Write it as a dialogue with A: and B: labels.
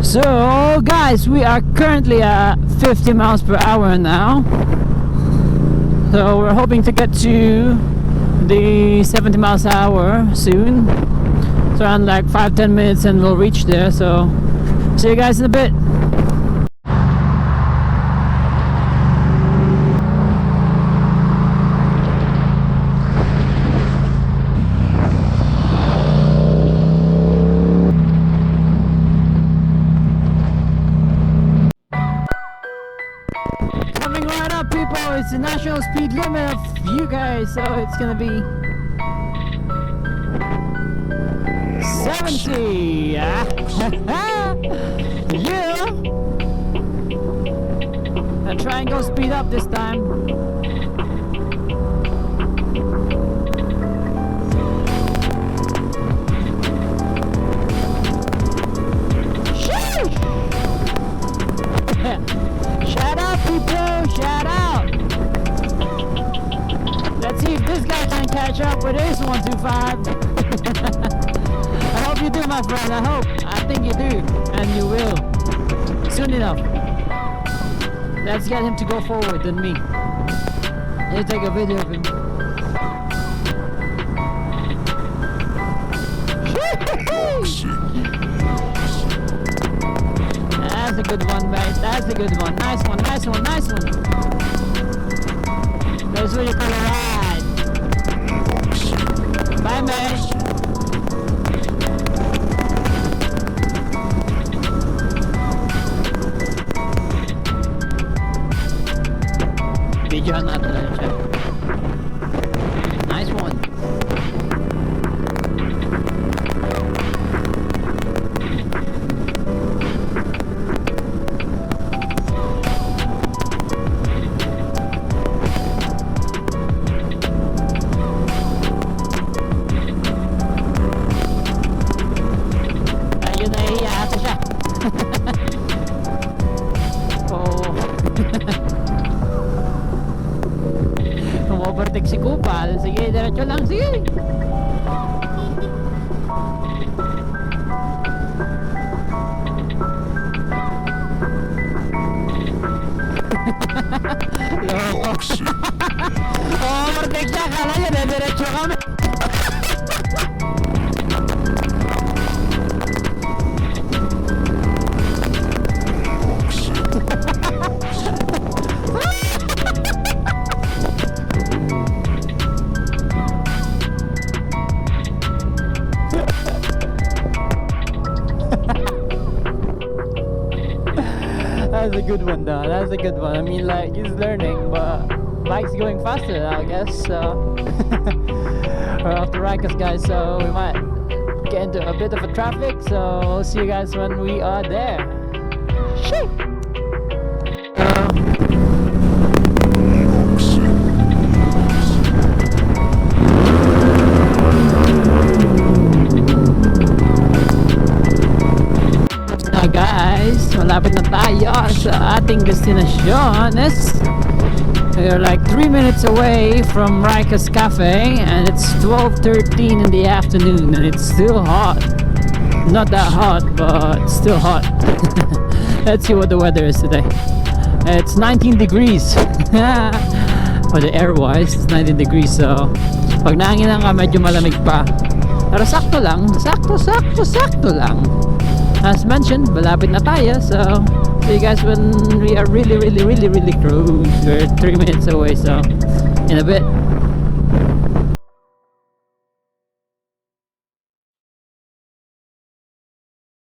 A: So guys, we are currently at 50 miles per hour now. So we're hoping to get to the 70 miles an hour soon. So around like 5-10 minutes and we'll reach there. So see you guys in a bit. Coming right up, people. It's the national speed limit of you guys, so it's gonna be 70. Yeah. I'll try and go speed up this time. Shout out, people! Shout out! Let's see if this guy can catch up with his 125. I hope you do, my friend. I hope. I think you do. And you will. Soon enough. Let's get him to go forward than me. Let's take a video of him. That's a good one, mate. That's a good one. Nice one, nice one, nice one. That's what you call a ride. Bye, mate. Video natin na siya. Nice one. Overtake si Kupal. Sige, diretso lang. Sige. Loko. Overtake siya. Kala niya, diretso kami. That's a good one though, that's a good one. I mean, like, he's learning, but bike's going faster, I guess, so we're off to Ryka'S, guys, so we might get into a bit of a traffic, so we'll see you guys when we are there. Shoo! Guys, malapit na tayo sa ating destinasyon. We're like 3 minutes away from Ryka'S Cafe and it's 12:13 in the afternoon and it's still hot. Not that hot, but still hot. Let's see what the weather is today. It's 19 degrees. For the air wise, it's 19 degrees, so pag nahanginan ka medyo malamig pa. Pero sakto lang, sakto lang. As mentioned, malapit na tayo, so see you guys when we are really close. We're 3 minutes away, so in a bit.